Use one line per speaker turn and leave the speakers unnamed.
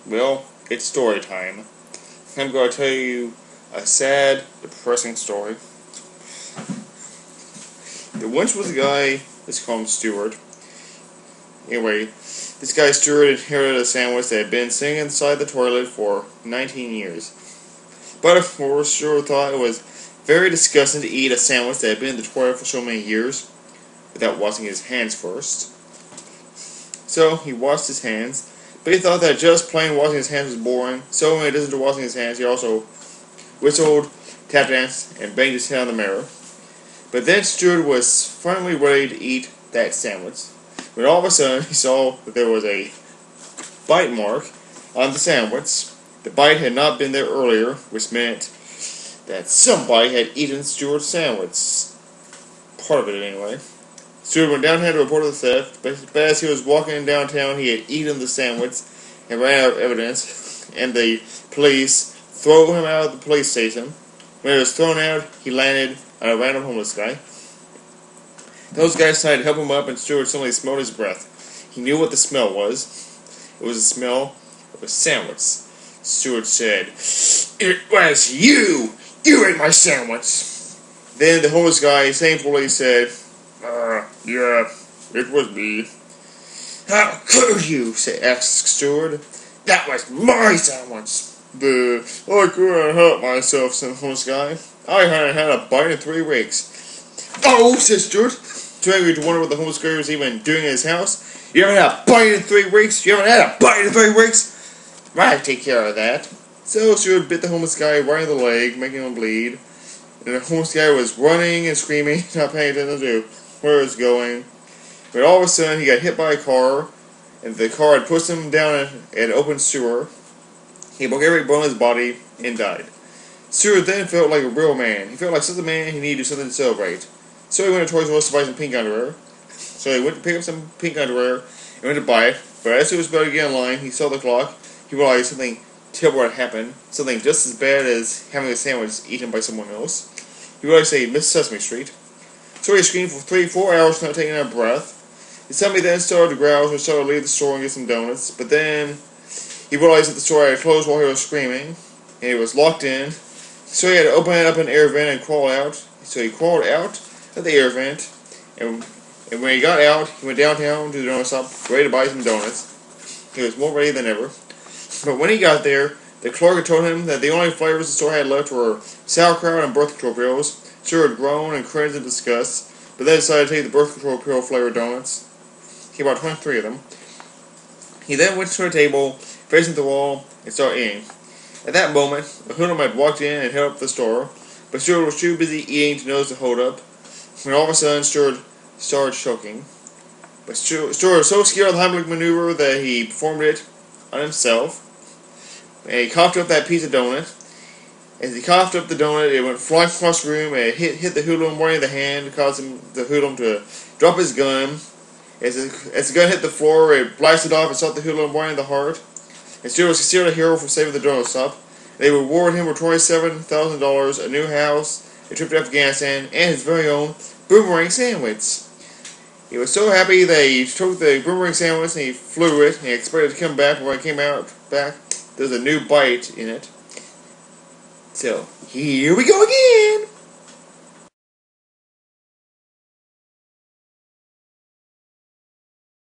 Well, it's story time. I'm going to tell you a sad, depressing story. There once was a guy, let's call him Stuart. Anyway, this guy Stuart inherited a sandwich that had been sitting inside the toilet for 19 years. But of course, Stuart thought it was very disgusting to eat a sandwich that had been in the toilet for so many years without washing his hands first. So he washed his hands, but he thought that just plain washing his hands was boring, so in addition to washing his hands, he also whistled, tap danced, and banged his head on the mirror. But then Stuart was finally ready to eat that sandwich, when all of a sudden he saw that there was a bite mark on the sandwich. The bite had not been there earlier, which meant that somebody had eaten Stuart's sandwich. Part of it, anyway. Stuart went downtown to report the theft, but as he was walking downtown, he had eaten the sandwich and ran out of evidence, and the police threw him out of the police station. When he was thrown out, he landed on a random homeless guy. Those guys decided to help him up, and Stuart suddenly smelled his breath. He knew what the smell was. It was the smell of a sandwich. Stuart said, "It was you! You ate my sandwich!" Then the homeless guy shamefully said, "Yeah, it was me." "How could you?" asked Stuart. "That was my sandwich." "I couldn't help myself," said the homeless guy. "I hadn't had a bite in 3 weeks." "Oh," said Stuart, too angry to wonder what the homeless guy was even doing in his house. "You haven't had a bite in 3 weeks? You haven't had a bite in 3 weeks? I'll take care of that." So Stuart bit the homeless guy right in the leg, making him bleed. And the homeless guy was running and screaming, not paying attention to where he was going. But all of a sudden, he got hit by a car, and the car had pushed him down an open sewer. He broke every bone in his body and died. Stuart then felt like a real man. He felt like such a man he needed to do something to celebrate. So he went to Toys R Us to buy some pink underwear. So he went to pick up some pink underwear and went to buy it. But as he was about to get in line, he saw the clock. He realized something terrible had happened. Something just as bad as having a sandwich eaten by someone else. He realized that he missed Sesame Street. So he screamed for 3-4 hours without taking a breath. His tummy then started to growl, so he started to leave the store and get some donuts. But then he realized that the store had closed while he was screaming, and it was locked in. So he had to open up an air vent and crawl out. So he crawled out of the air vent, and when he got out, he went downtown to the donut shop, ready to buy some donuts. He was more ready than ever. But when he got there, the clerk had told him that the only flavors the store had left were sauerkraut and birth control pills. Stuart had groaned and cringed in disgust, but then decided to take the birth control pill flavored donuts. He bought 23 of them. He then went to a table, facing the wall, and started eating. At that moment, a hoodlum had walked in and held up the store, but Stuart was too busy eating to notice the hold-up, when all of a sudden Stuart started choking. But Stuart was so scared of the Heimlich maneuver that he performed it on himself, and he coughed up that piece of donut. As he coughed up the donut, it went flying across the room, and it hit the hoodlum right in the hand, causing the hoodlum to drop his gun. As the gun hit the floor, it blasted off and shot the hoodlum right in the heart. And Stuart was considered a hero for saving the donut shop. They rewarded him with $27,000, a new house, a trip to Afghanistan, and his very own boomerang sandwich. He was so happy that he took the boomerang sandwich and he flew it, and he expected to come back, but when it came out back, there's a new bite in it. So, here we go again!